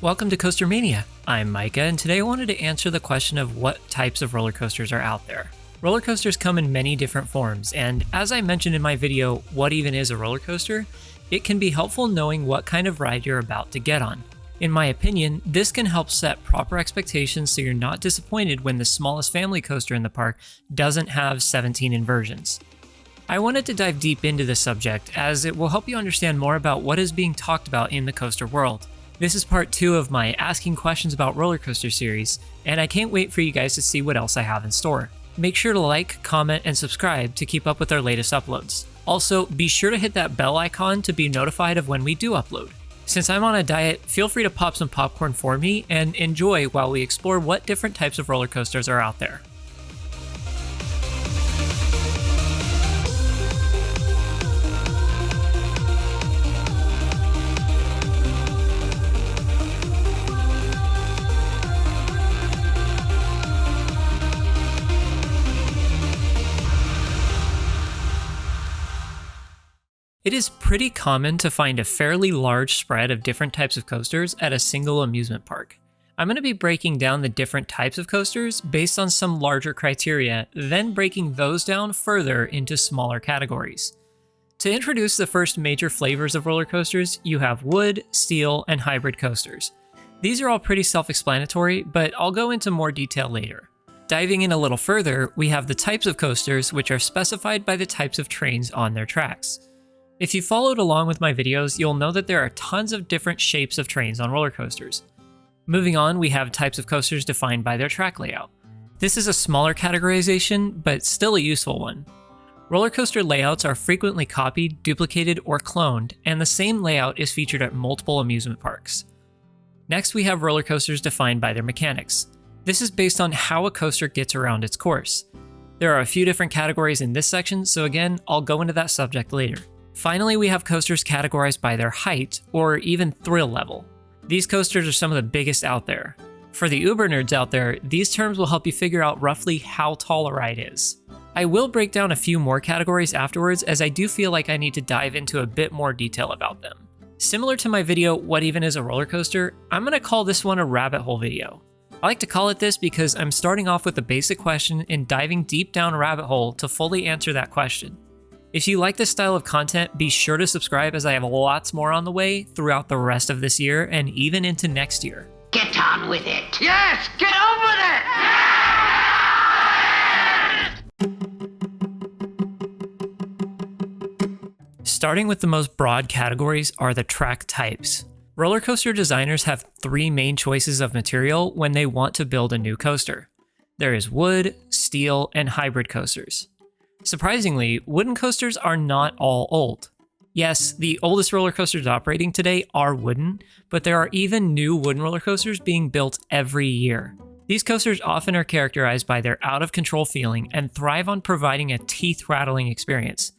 Welcome to Coaster Mania. I'm Micah, and today I wanted to answer the question of what types of roller coasters are out there. Roller coasters come in many different forms, and as I mentioned in my video, What Even Is a Roller Coaster?, it can be helpful knowing what kind of ride you're about to get on. In my opinion, this can help set proper expectations so you're not disappointed when the smallest family coaster in the park doesn't have 17 inversions. I wanted to dive deep into this subject as it will help you understand more about what is being talked about in the coaster world. This is part 2 of my Asking Questions About Roller Coaster series, and I can't wait for you guys to see what else I have in store. Make sure to like, comment, and subscribe to keep up with our latest uploads. Also, be sure to hit that bell icon to be notified of when we do upload. Since I'm on a diet, feel free to pop some popcorn for me and enjoy while we explore what different types of roller coasters are out there. It is pretty common to find a fairly large spread of different types of coasters at a single amusement park. I'm going to be breaking down the different types of coasters based on some larger criteria, then breaking those down further into smaller categories. To introduce the first major flavors of roller coasters, you have wood, steel, and hybrid coasters. These are all pretty self-explanatory, but I'll go into more detail later. Diving in a little further, we have the types of coasters, which are specified by the types of trains on their tracks. If you followed along with my videos, you'll know that there are tons of different shapes of trains on roller coasters. Moving on, we have types of coasters defined by their track layout. This is a smaller categorization, but still a useful one. Roller coaster layouts are frequently copied, duplicated, or cloned, and the same layout is featured at multiple amusement parks. Next, we have roller coasters defined by their mechanics. This is based on how a coaster gets around its course. There are a few different categories in this section, so again, I'll go into that subject later. Finally, we have coasters categorized by their height, or even thrill level. These coasters are some of the biggest out there. For the uber nerds out there, these terms will help you figure out roughly how tall a ride is. I will break down a few more categories afterwards, as I do feel like I need to dive into a bit more detail about them. Similar to my video, What Even Is a Roller Coaster?, I'm going to call this one a rabbit hole video. I like to call it this because I'm starting off with a basic question and diving deep down a rabbit hole to fully answer that question. If you like this style of content, be sure to subscribe as I have lots more on the way throughout the rest of this year and even into next year. Get on with it! Yes, get on with it! Starting with the most broad categories are the track types. Roller coaster designers have 3 main choices of material when they want to build a new coaster. There is wood, steel, and hybrid coasters. Surprisingly, wooden coasters are not all old. Yes, the oldest roller coasters operating today are wooden, but there are even new wooden roller coasters being built every year. These coasters often are characterized by their out-of-control feeling and thrive on providing a teeth-rattling experience.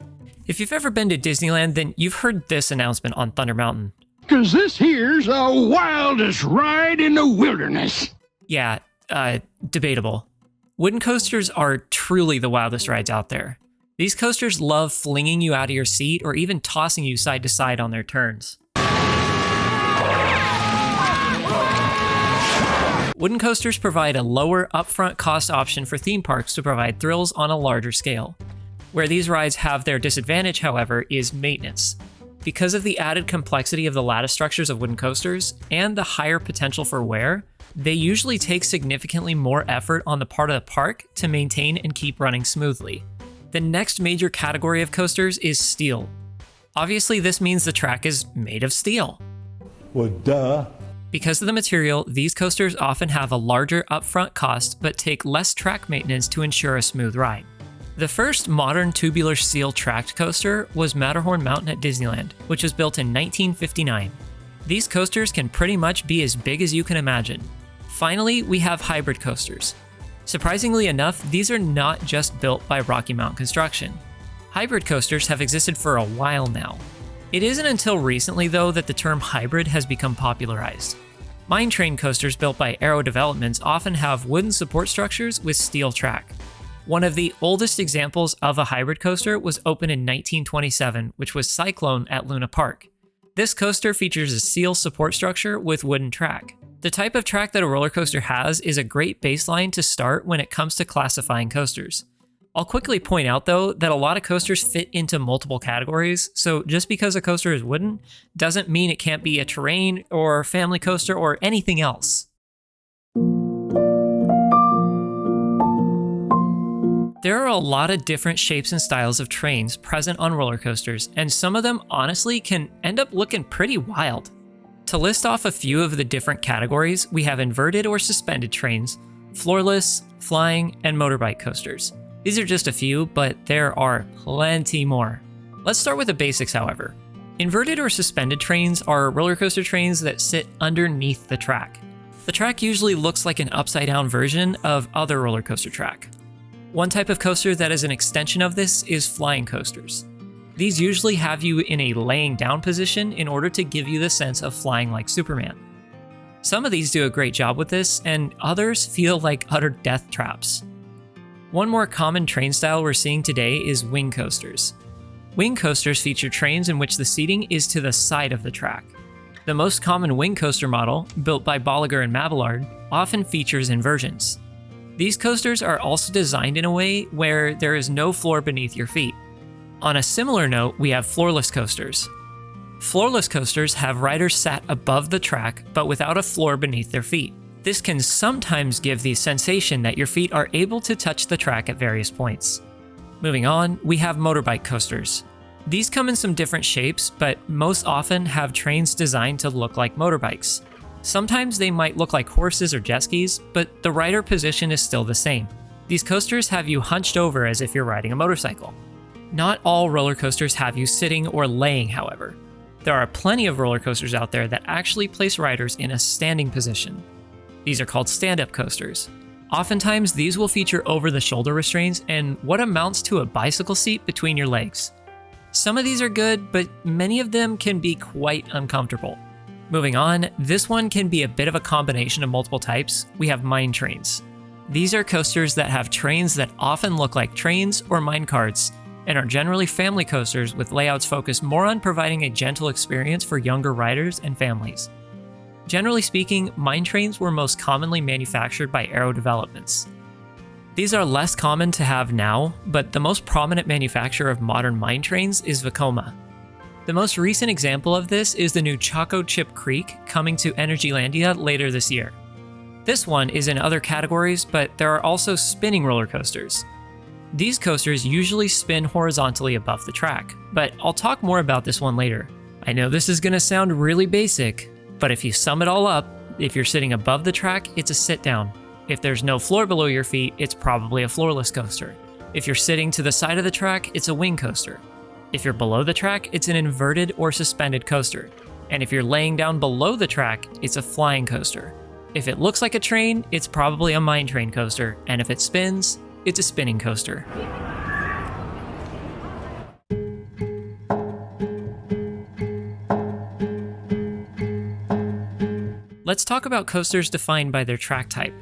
If you've ever been to Disneyland, then you've heard this announcement on Thunder Mountain. "'Cause this here's the wildest ride in the wilderness." Yeah, debatable. Wooden coasters are truly the wildest rides out there. These coasters love flinging you out of your seat or even tossing you side to side on their turns. Wooden coasters provide a lower upfront cost option for theme parks to provide thrills on a larger scale. Where these rides have their disadvantage, however, is maintenance. Because of the added complexity of the lattice structures of wooden coasters and the higher potential for wear, they usually take significantly more effort on the part of the park to maintain and keep running smoothly. The next major category of coasters is steel. Obviously, this means the track is made of steel. Well, duh. Because of the material, these coasters often have a larger upfront cost but take less track maintenance to ensure a smooth ride. The first modern tubular steel tracked coaster was Matterhorn Mountain at Disneyland, which was built in 1959. These coasters can pretty much be as big as you can imagine. Finally, we have hybrid coasters. Surprisingly enough, these are not just built by Rocky Mountain Construction. Hybrid coasters have existed for a while now. It isn't until recently, though, that the term hybrid has become popularized. Mine train coasters built by Aero Developments often have wooden support structures with steel track. One of the oldest examples of a hybrid coaster was opened in 1927, which was Cyclone at Luna Park. This coaster features a steel support structure with wooden track. The type of track that a roller coaster has is a great baseline to start when it comes to classifying coasters. I'll quickly point out though that a lot of coasters fit into multiple categories, so just because a coaster is wooden doesn't mean it can't be a terrain or family coaster or anything else. There are a lot of different shapes and styles of trains present on roller coasters, and some of them honestly can end up looking pretty wild. To list off a few of the different categories, we have inverted or suspended trains, floorless, flying, and motorbike coasters. These are just a few, but there are plenty more. Let's start with the basics, however. Inverted or suspended trains are roller coaster trains that sit underneath the track. The track usually looks like an upside-down version of other roller coaster track. One type of coaster that is an extension of this is flying coasters. These usually have you in a laying down position in order to give you the sense of flying like Superman. Some of these do a great job with this, and others feel like utter death traps. One more common train style we're seeing today is wing coasters. Wing coasters feature trains in which the seating is to the side of the track. The most common wing coaster model, built by Bolliger and Mabillard, often features inversions. These coasters are also designed in a way where there is no floor beneath your feet. On a similar note, we have floorless coasters. Floorless coasters have riders sat above the track but without a floor beneath their feet. This can sometimes give the sensation that your feet are able to touch the track at various points. Moving on, we have motorbike coasters. These come in some different shapes, but most often have trains designed to look like motorbikes. Sometimes they might look like horses or jet skis, but the rider position is still the same. These coasters have you hunched over as if you're riding a motorcycle. Not all roller coasters have you sitting or laying, however. There are plenty of roller coasters out there that actually place riders in a standing position. These are called stand-up coasters. Oftentimes, these will feature over-the-shoulder restraints and what amounts to a bicycle seat between your legs. Some of these are good, but many of them can be quite uncomfortable. Moving on, this one can be a bit of a combination of multiple types. We have mine trains. These are coasters that have trains that often look like trains or mine carts, and are generally family coasters with layouts focused more on providing a gentle experience for younger riders and families. Generally speaking, mine trains were most commonly manufactured by Aero Developments. These are less common to have now, but the most prominent manufacturer of modern mine trains is Vekoma. The most recent example of this is the new Choco Chip Creek coming to Energylandia later this year. This one is in other categories, but there are also spinning roller coasters. These coasters usually spin horizontally above the track, but I'll talk more about this one later. I know this is going to sound really basic, but if you sum it all up, if you're sitting above the track, it's a sit down. If there's no floor below your feet, it's probably a floorless coaster. If you're sitting to the side of the track, it's a wing coaster. If you're below the track, it's an inverted or suspended coaster. And if you're laying down below the track, it's a flying coaster. If it looks like a train, it's probably a mine train coaster. And if it spins, it's a spinning coaster. Let's talk about coasters defined by their track type.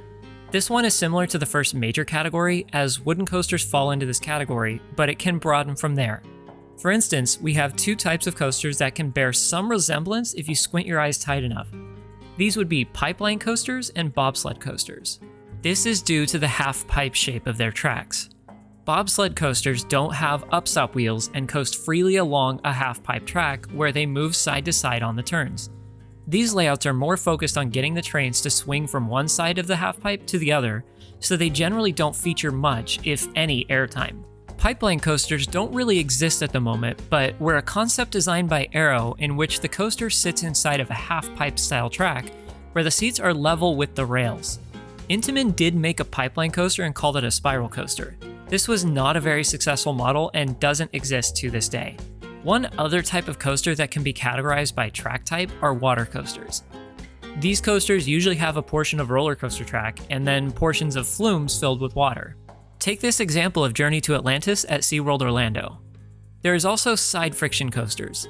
This one is similar to the first major category, as wooden coasters fall into this category, but it can broaden from there. For instance, we have two types of coasters that can bear some resemblance if you squint your eyes tight enough. These would be pipeline coasters and bobsled coasters. This is due to the half-pipe shape of their tracks. Bobsled coasters don't have upstop wheels and coast freely along a half-pipe track where they move side to side on the turns. These layouts are more focused on getting the trains to swing from one side of the half-pipe to the other, so they generally don't feature much, if any, airtime. Pipeline coasters don't really exist at the moment, but were a concept designed by Aero in which the coaster sits inside of a half-pipe style track where the seats are level with the rails. Intamin did make a pipeline coaster and called it a spiral coaster. This was not a very successful model and doesn't exist to this day. One other type of coaster that can be categorized by track type are water coasters. These coasters usually have a portion of roller coaster track and then portions of flumes filled with water. Take this example of Journey to Atlantis at SeaWorld Orlando. There is also side friction coasters.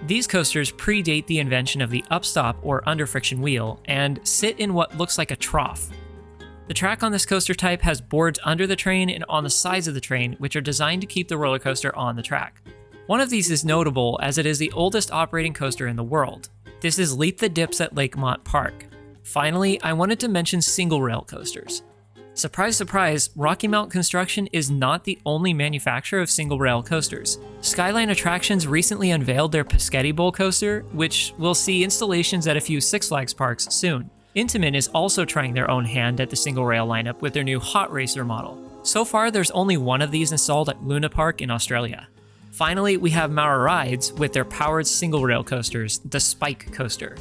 These coasters predate the invention of the upstop or under friction wheel and sit in what looks like a trough. The track on this coaster type has boards under the train and on the sides of the train, which are designed to keep the roller coaster on the track. One of these is notable as it is the oldest operating coaster in the world. This is Leap the Dips at Lakemont Park. Finally, I wanted to mention single rail coasters. Surprise, surprise, Rocky Mount Construction is not the only manufacturer of single rail coasters. Skyline Attractions recently unveiled their Pescetti Bowl coaster, which will see installations at a few Six Flags parks soon. Intamin is also trying their own hand at the single rail lineup with their new Hot Racer model. So far, there's only one of these installed at Luna Park in Australia. Finally, we have Mara Rides with their powered single rail coasters, the Spike Coaster.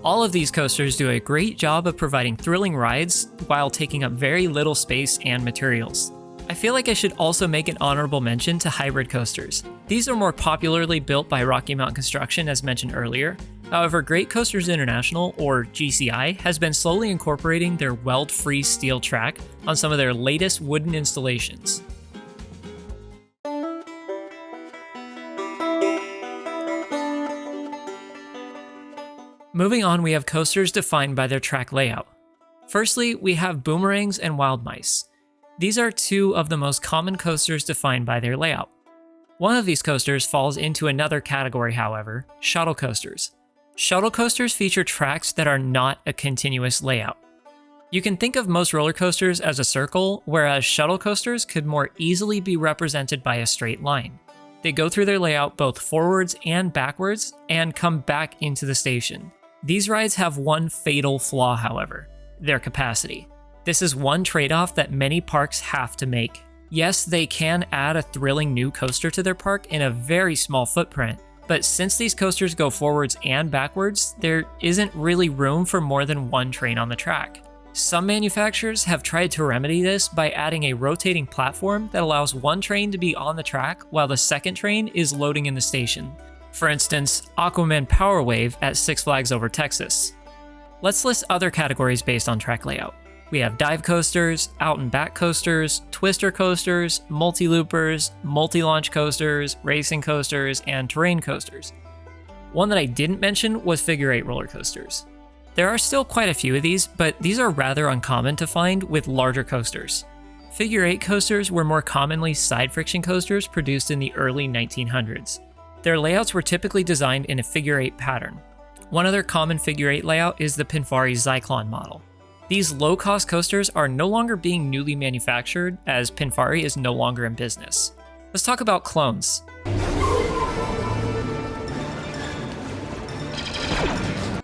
All of these coasters do a great job of providing thrilling rides while taking up very little space and materials. I feel like I should also make an honorable mention to hybrid coasters. These are more popularly built by Rocky Mount Construction as mentioned earlier. However, Great Coasters International, or GCI, has been slowly incorporating their weld-free steel track on some of their latest wooden installations. Moving on, we have coasters defined by their track layout. Firstly, we have boomerangs and wild mice. These are two of the most common coasters defined by their layout. One of these coasters falls into another category, however, shuttle coasters. Shuttle coasters feature tracks that are not a continuous layout. You can think of most roller coasters as a circle, whereas shuttle coasters could more easily be represented by a straight line. They go through their layout both forwards and backwards and come back into the station. These rides have one fatal flaw, however, their capacity. This is one trade-off that many parks have to make. Yes, they can add a thrilling new coaster to their park in a very small footprint, but since these coasters go forwards and backwards, there isn't really room for more than one train on the track. Some manufacturers have tried to remedy this by adding a rotating platform that allows one train to be on the track while the second train is loading in the station. For instance, Aquaman Power Wave at Six Flags Over Texas. Let's list other categories based on track layout. We have dive coasters, out and back coasters, twister coasters, multi-loopers, multi-launch coasters, racing coasters, and terrain coasters. One that I didn't mention was figure 8 roller coasters. There are still quite a few of these, but these are rather uncommon to find with larger coasters. Figure 8 coasters were more commonly side friction coasters produced in the early 1900s. Their layouts were typically designed in a figure 8 pattern. One other common figure 8 layout is the Pinfari Zyklon model. These low-cost coasters are no longer being newly manufactured as Pinfari is no longer in business. Let's talk about clones.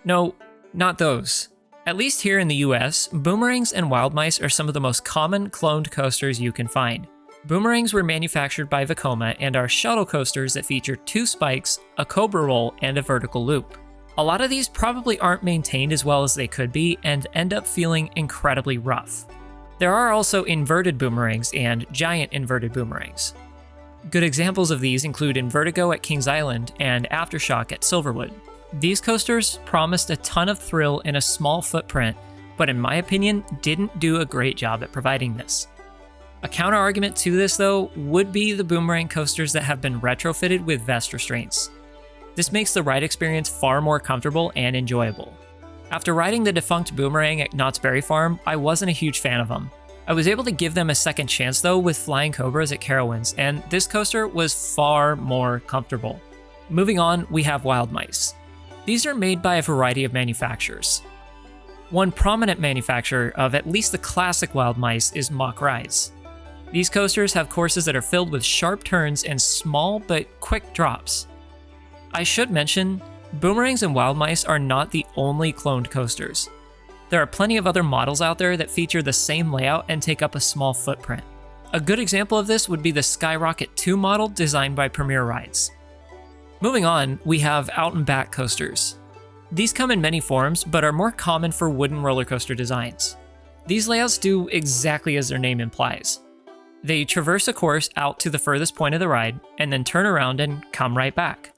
No, not those. At least here in the US, boomerangs and wild mice are some of the most common cloned coasters you can find. Boomerangs were manufactured by Vekoma and are shuttle coasters that feature 2 spikes, a cobra roll, and a vertical loop. A lot of these probably aren't maintained as well as they could be and end up feeling incredibly rough. There are also inverted boomerangs and giant inverted boomerangs. Good examples of these include Invertigo at Kings Island and Aftershock at Silverwood. These coasters promised a ton of thrill in a small footprint, but in my opinion, didn't do a great job at providing this. A counter-argument to this, though, would be the boomerang coasters that have been retrofitted with vest restraints. This makes the ride experience far more comfortable and enjoyable. After riding the defunct boomerang at Knott's Berry Farm, I wasn't a huge fan of them. I was able to give them a second chance though with Flying Cobras at Carowinds, and this coaster was far more comfortable. Moving on, we have Wild Mice. These are made by a variety of manufacturers. One prominent manufacturer of at least the classic Wild Mice is Mach Rides. These coasters have courses that are filled with sharp turns and small but quick drops. I should mention, boomerangs and wild mice are not the only cloned coasters. There are plenty of other models out there that feature the same layout and take up a small footprint. A good example of this would be the Skyrocket 2 model designed by Premier Rides. Moving on, we have out and back coasters. These come in many forms, but are more common for wooden roller coaster designs. These layouts do exactly as their name implies. They traverse a course out to the furthest point of the ride, and then turn around and come right back.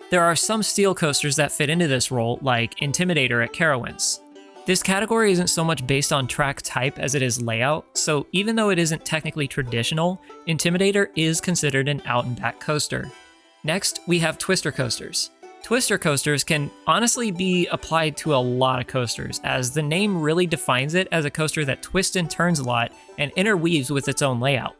There are some steel coasters that fit into this role, like Intimidator at Carowinds. This category isn't so much based on track type as it is layout, so even though it isn't technically traditional, Intimidator is considered an out and back coaster. Next, we have twister coasters. Twister coasters can honestly be applied to a lot of coasters, as the name really defines it as a coaster that twists and turns a lot and interweaves with its own layout.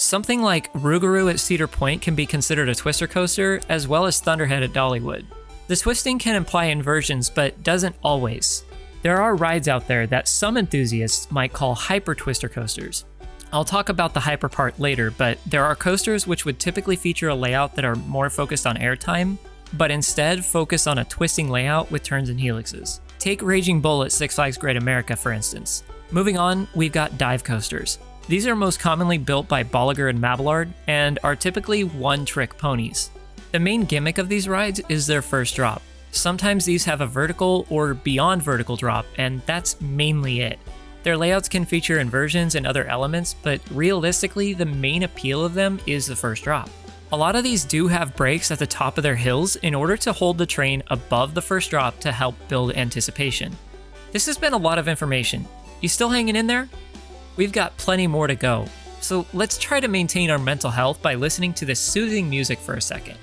Something like Rougarou at Cedar Point can be considered a twister coaster, as well as Thunderhead at Dollywood. The twisting can imply inversions, but doesn't always. There are rides out there that some enthusiasts might call hyper twister coasters. I'll talk about the hyper part later, but there are coasters which would typically feature a layout that are more focused on airtime, but instead focus on a twisting layout with turns and helixes. Take Raging Bull at Six Flags Great America, for instance. Moving on, we've got dive coasters. These are most commonly built by Bolliger and Mabillard and are typically one-trick ponies. The main gimmick of these rides is their first drop. Sometimes these have a vertical or beyond vertical drop, and that's mainly it. Their layouts can feature inversions and other elements, but realistically, the main appeal of them is the first drop. A lot of these do have brakes at the top of their hills in order to hold the train above the first drop to help build anticipation. This has been a lot of information. You still hanging in there? We've got plenty more to go, so let's try to maintain our mental health by listening to this soothing music for a second.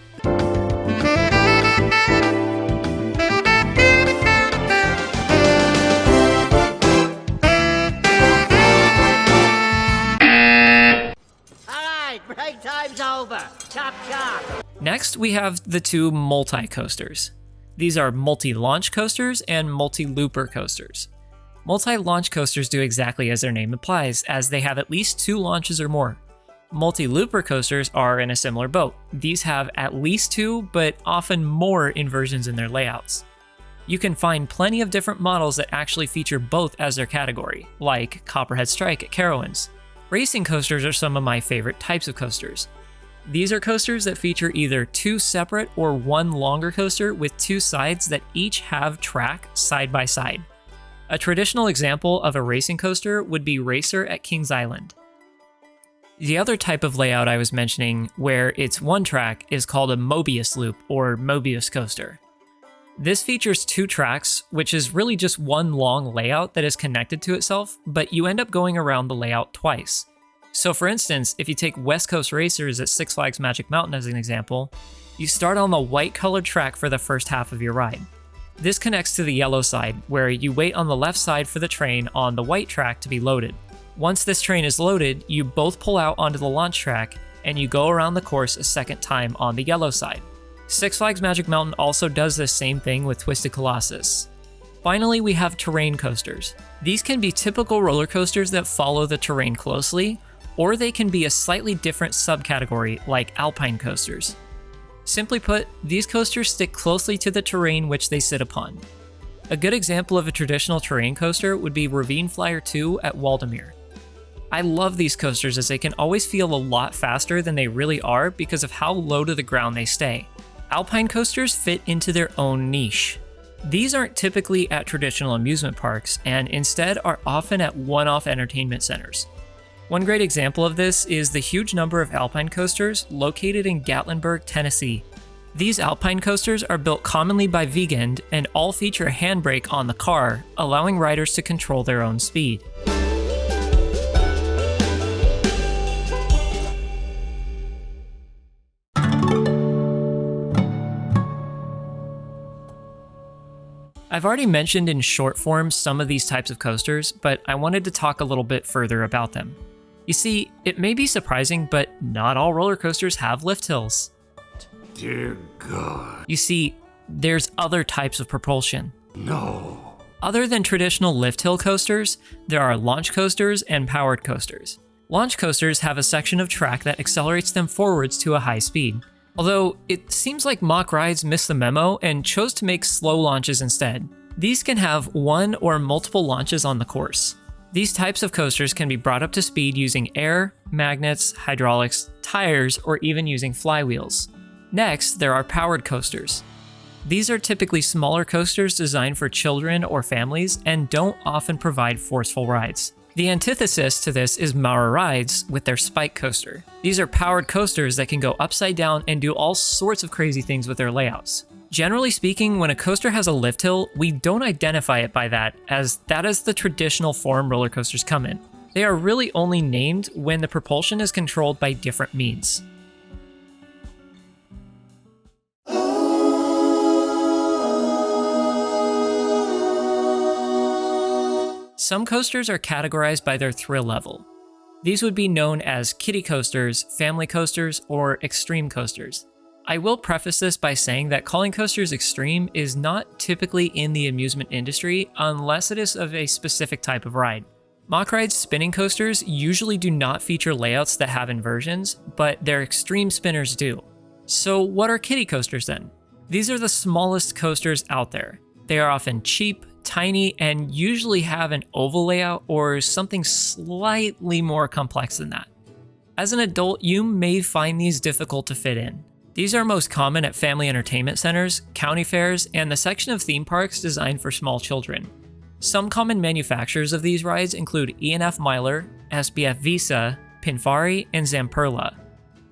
Break time's over. Chop chop. Next, we have the two multi-coasters. These are multi-launch coasters and multi-looper coasters. Multi-launch coasters do exactly as their name implies, as they have at least 2 launches or more. Multi-looper coasters are in a similar boat. These have at least 2, but often more inversions in their layouts. You can find plenty of different models that actually feature both as their category, like Copperhead Strike at Carowinds. Racing coasters are some of my favorite types of coasters. These are coasters that feature either 2 separate or 1 longer coaster with 2 sides that each have track side by side. A traditional example of a racing coaster would be Racer at Kings Island. The other type of layout I was mentioning, where it's 1 track, is called a Mobius loop or Mobius coaster. This features 2 tracks, which is really just 1 long layout that is connected to itself, but you end up going around the layout twice. So for instance, if you take West Coast Racers at Six Flags Magic Mountain as an example, you start on the white colored track for the first half of your ride. This connects to the yellow side, where you wait on the left side for the train on the white track to be loaded. Once this train is loaded, you both pull out onto the launch track, and you go around the course a second time on the yellow side. Six Flags Magic Mountain also does the same thing with Twisted Colossus. Finally, we have terrain coasters. These can be typical roller coasters that follow the terrain closely, or they can be a slightly different subcategory like alpine coasters. Simply put, these coasters stick closely to the terrain which they sit upon. A good example of a traditional terrain coaster would be Ravine Flyer 2 at Waldemere. I love these coasters as they can always feel a lot faster than they really are because of how low to the ground they stay. Alpine coasters fit into their own niche. These aren't typically at traditional amusement parks and instead are often at one-off entertainment centers. One great example of this is the huge number of alpine coasters located in Gatlinburg, Tennessee. These alpine coasters are built commonly by Wiegand and all feature a handbrake on the car, allowing riders to control their own speed. I've already mentioned in short form some of these types of coasters, but I wanted to talk a little bit further about them. You see, it may be surprising, but not all roller coasters have lift hills. Dear God. You see, there's other types of propulsion. No. Other than traditional lift hill coasters, there are launch coasters and powered coasters. Launch coasters have a section of track that accelerates them forwards to a high speed. Although, it seems like mock rides missed the memo and chose to make slow launches instead. These can have 1 or multiple launches on the course. These types of coasters can be brought up to speed using air, magnets, hydraulics, tires, or even using flywheels. Next, there are powered coasters. These are typically smaller coasters designed for children or families and don't often provide forceful rides. The antithesis to this is Maurer Rides with their Spike coaster. These are powered coasters that can go upside down and do all sorts of crazy things with their layouts. Generally speaking, when a coaster has a lift hill, we don't identify it by that, as that is the traditional form roller coasters come in. They are really only named when the propulsion is controlled by different means. Some coasters are categorized by their thrill level. These would be known as kiddie coasters, family coasters, or extreme coasters. I will preface this by saying that calling coasters extreme is not typically in the amusement industry unless it is of a specific type of ride. Mock Ride's spinning coasters usually do not feature layouts that have inversions, but their extreme spinners do. So what are kiddie coasters then? These are the smallest coasters out there. They are often cheap, tiny, and usually have an oval layout or something slightly more complex than that. As an adult, you may find these difficult to fit in. These are most common at family entertainment centers, county fairs, and the section of theme parks designed for small children. Some common manufacturers of these rides include E&F Myler, SBF Visa, Pinfari, and Zamperla.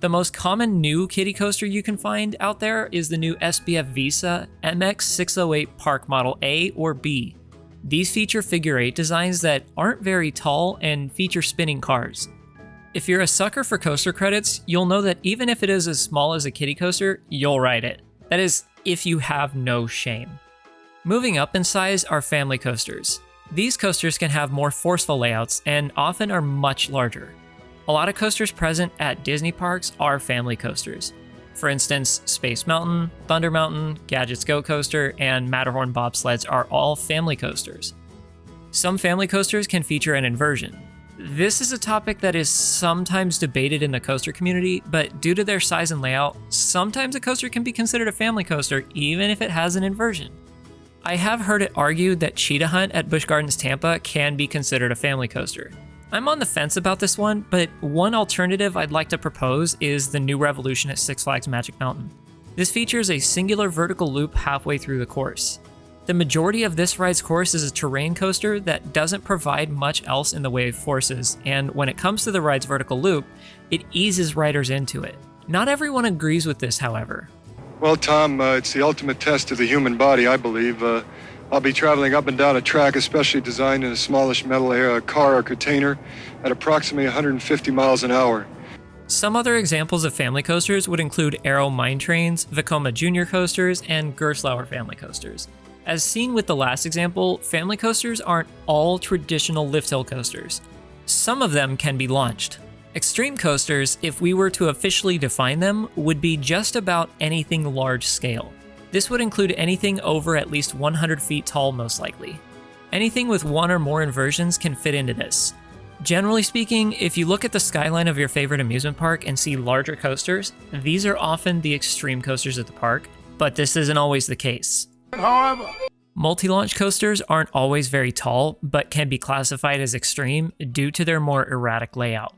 The most common new kiddie coaster you can find out there is the new SBF Visa MX608 Park Model A or B. These feature figure 8 designs that aren't very tall and feature spinning cars. If you're a sucker for coaster credits, you'll know that even if it is as small as a kiddie coaster, you'll ride it. That is, if you have no shame. Moving up in size are family coasters. These coasters can have more forceful layouts and often are much larger. A lot of coasters present at Disney parks are family coasters. For instance, Space Mountain, Thunder Mountain, Gadgets Go Coaster, and Matterhorn bobsleds are all family coasters. Some family coasters can feature an inversion. This is a topic that is sometimes debated in the coaster community, but due to their size and layout, sometimes a coaster can be considered a family coaster even if it has an inversion. I have heard it argued that Cheetah Hunt at Busch Gardens Tampa can be considered a family coaster. I'm on the fence about this one, but one alternative I'd like to propose is the New Revolution at Six Flags Magic Mountain. This features a singular vertical loop halfway through the course. The majority of this ride's course is a terrain coaster that doesn't provide much else in the way of forces, and when it comes to the ride's vertical loop, it eases riders into it. Not everyone agrees with this, however. Well, Tom, it's the ultimate test of the human body, I believe. I'll be traveling up and down a track especially designed in a smallish metal car or container at approximately 150 miles an hour. Some other examples of family coasters would include Aero Mine Trains, Vekoma Junior coasters, and Gerstlauer family coasters. As seen with the last example, family coasters aren't all traditional lift hill coasters. Some of them can be launched. Extreme coasters, if we were to officially define them, would be just about anything large scale. This would include anything over at least 100 feet tall, most likely. Anything with one or more inversions can fit into this. Generally speaking, if you look at the skyline of your favorite amusement park and see larger coasters, these are often the extreme coasters at the park, but this isn't always the case. Multi-launch coasters aren't always very tall, but can be classified as extreme due to their more erratic layout.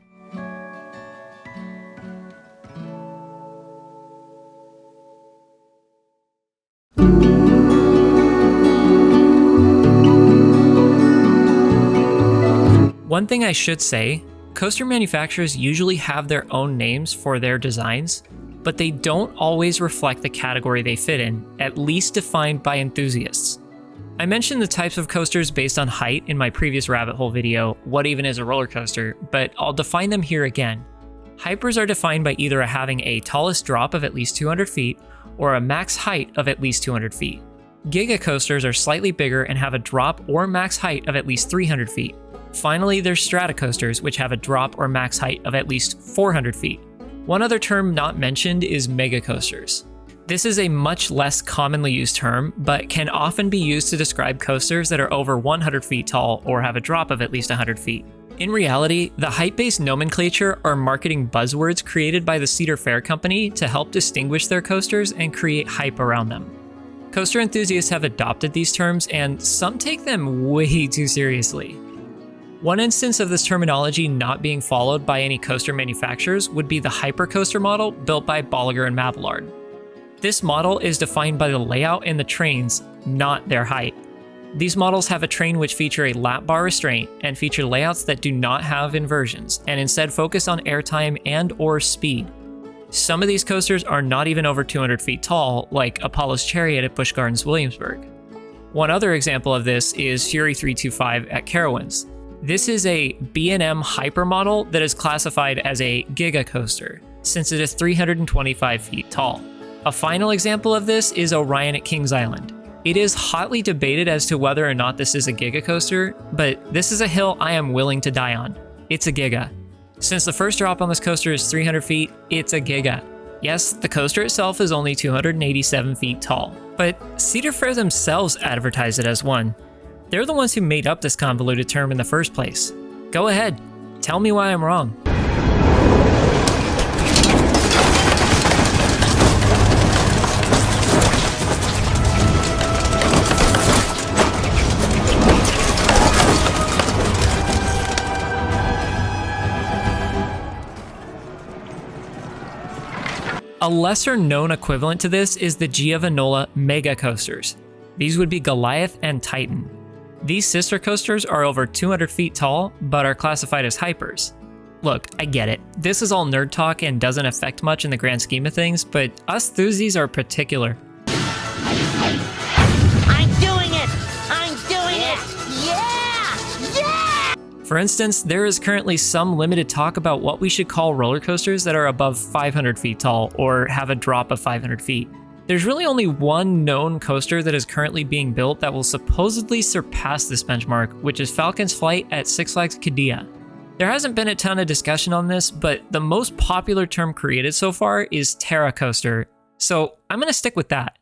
One thing I should say, coaster manufacturers usually have their own names for their designs, but they don't always reflect the category they fit in, at least defined by enthusiasts. I mentioned the types of coasters based on height in my previous rabbit hole video, What Even Is a Roller Coaster, but I'll define them here again. Hypers are defined by either having a tallest drop of at least 200 feet or a max height of at least 200 feet. Giga coasters are slightly bigger and have a drop or max height of at least 300 feet. Finally, there's strata coasters, which have a drop or max height of at least 400 feet. One other term not mentioned is mega coasters. This is a much less commonly used term, but can often be used to describe coasters that are over 100 feet tall or have a drop of at least 100 feet. In reality, the height-based nomenclature are marketing buzzwords created by the Cedar Fair Company to help distinguish their coasters and create hype around them. Coaster enthusiasts have adopted these terms, and some take them way too seriously. One instance of this terminology not being followed by any coaster manufacturers would be the hypercoaster model built by Bolliger and Mabillard. This model is defined by the layout in the trains, not their height. These models have a train which feature a lap bar restraint and feature layouts that do not have inversions and instead focus on airtime and/or speed. Some of these coasters are not even over 200 feet tall, like Apollo's Chariot at Busch Gardens Williamsburg. One other example of this is Fury 325 at Carowinds. This is a B&M hyper model that is classified as a giga coaster, since it is 325 feet tall. A final example of this is Orion at Kings Island. It is hotly debated as to whether or not this is a giga coaster, but this is a hill I am willing to die on. It's a giga. Since the first drop on this coaster is 300 feet, it's a giga. Yes, the coaster itself is only 287 feet tall, but Cedar Fair themselves advertise it as one. They're the ones who made up this convoluted term in the first place. Go ahead, tell me why I'm wrong. A lesser known equivalent to this is the Giovanola Mega Coasters. These would be Goliath and Titan. These sister coasters are over 200 feet tall, but are classified as hypers. Look, I get it. This is all nerd talk and doesn't affect much in the grand scheme of things, but us thuzies are particular. I'm doing it! I'm doing it! Yeah! Yeah! For instance, there is currently some limited talk about what we should call roller coasters that are above 500 feet tall or have a drop of 500 feet. There's really only one known coaster that is currently being built that will supposedly surpass this benchmark, which is Falcon's Flight at Six Flags Qiddiya. There hasn't been a ton of discussion on this, but the most popular term created so far is Terra Coaster, so I'm gonna stick with that.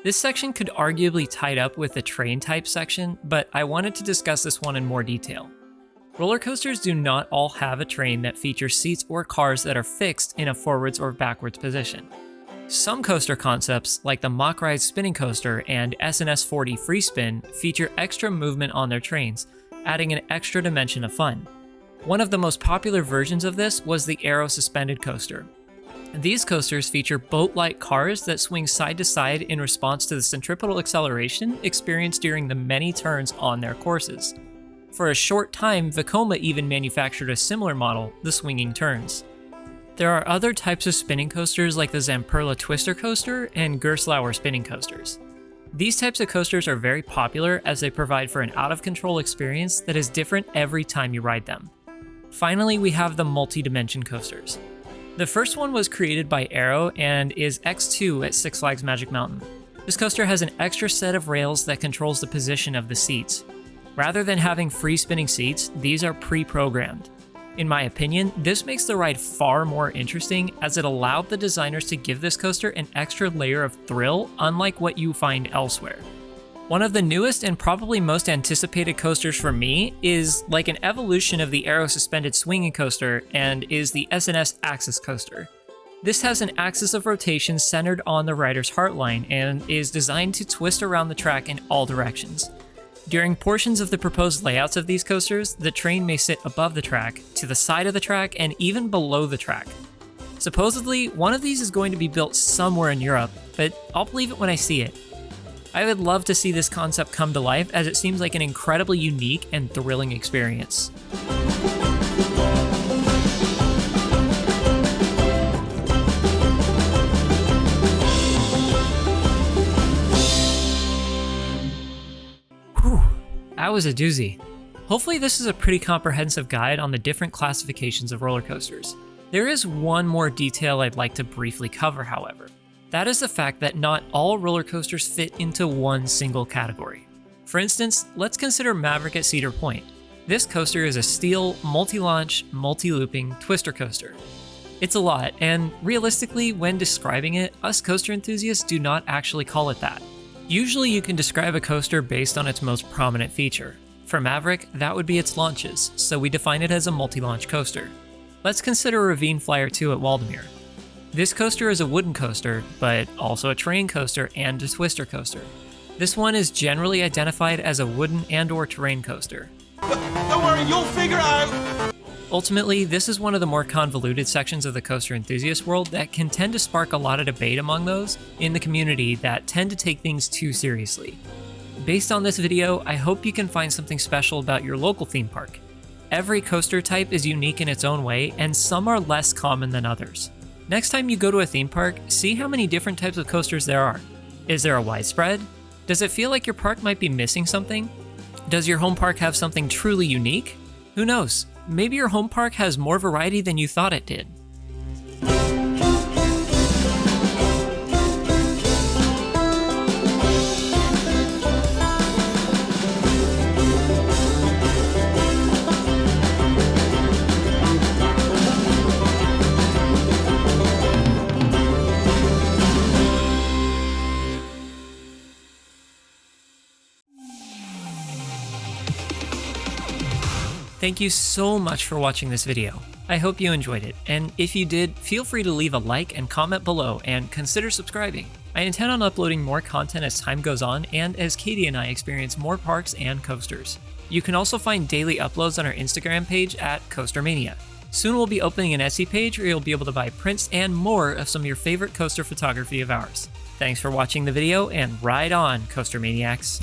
This section could arguably tie up with the train type section, but I wanted to discuss this one in more detail. Roller coasters do not all have a train that features seats or cars that are fixed in a forwards or backwards position. Some coaster concepts, like the Mach Ride spinning coaster and SNS 40 free spin, feature extra movement on their trains, adding an extra dimension of fun. One of the most popular versions of this was the Aero suspended coaster. These coasters feature boat-like cars that swing side to side in response to the centripetal acceleration experienced during the many turns on their courses. For a short time, Vekoma even manufactured a similar model, the swinging turns. There are other types of spinning coasters like the Zamperla Twister Coaster and Gerstlauer spinning coasters. These types of coasters are very popular as they provide for an out-of-control experience that is different every time you ride them. Finally, we have the multi-dimension coasters. The first one was created by Aero and is X2 at Six Flags Magic Mountain. This coaster has an extra set of rails that controls the position of the seats. Rather than having free spinning seats, these are pre-programmed. In my opinion, this makes the ride far more interesting as it allowed the designers to give this coaster an extra layer of thrill unlike what you find elsewhere. One of the newest and probably most anticipated coasters for me is like an evolution of the Aero suspended swinging coaster and is the SNS Axis coaster. This has an axis of rotation centered on the rider's heartline and is designed to twist around the track in all directions. During portions of the proposed layouts of these coasters, the train may sit above the track, to the side of the track, and even below the track. Supposedly, one of these is going to be built somewhere in Europe, but I'll believe it when I see it. I would love to see this concept come to life as it seems like an incredibly unique and thrilling experience. Whew, that was a doozy. Hopefully this is a pretty comprehensive guide on the different classifications of roller coasters. There is one more detail I'd like to briefly cover, however. That is the fact that not all roller coasters fit into one single category. For instance, let's consider Maverick at Cedar Point. This coaster is a steel, multi-launch, multi-looping twister coaster. It's a lot, and realistically, when describing it, us coaster enthusiasts do not actually call it that. Usually you can describe a coaster based on its most prominent feature. For Maverick, that would be its launches, so we define it as a multi-launch coaster. Let's consider Ravine Flyer 2 at Waldemere. This coaster is a wooden coaster, but also a terrain coaster and a twister coaster. This one is generally identified as a wooden and/or terrain coaster. Don't worry, you'll figure out! Ultimately, this is one of the more convoluted sections of the coaster enthusiast world that can tend to spark a lot of debate among those in the community that tend to take things too seriously. Based on this video, I hope you can find something special about your local theme park. Every coaster type is unique in its own way, and some are less common than others. Next time you go to a theme park, see how many different types of coasters there are. Is there a widespread? Does it feel like your park might be missing something? Does your home park have something truly unique? Who knows? Maybe your home park has more variety than you thought it did. Thank you so much for watching this video. I hope you enjoyed it, and if you did, feel free to leave a like and comment below, and consider subscribing. I intend on uploading more content as time goes on and as Katie and I experience more parks and coasters. You can also find daily uploads on our Instagram page at Coaster Mania. Soon we'll be opening an Etsy page where you'll be able to buy prints and more of some of your favorite coaster photography of ours. Thanks for watching the video, and ride on, Coaster Maniacs!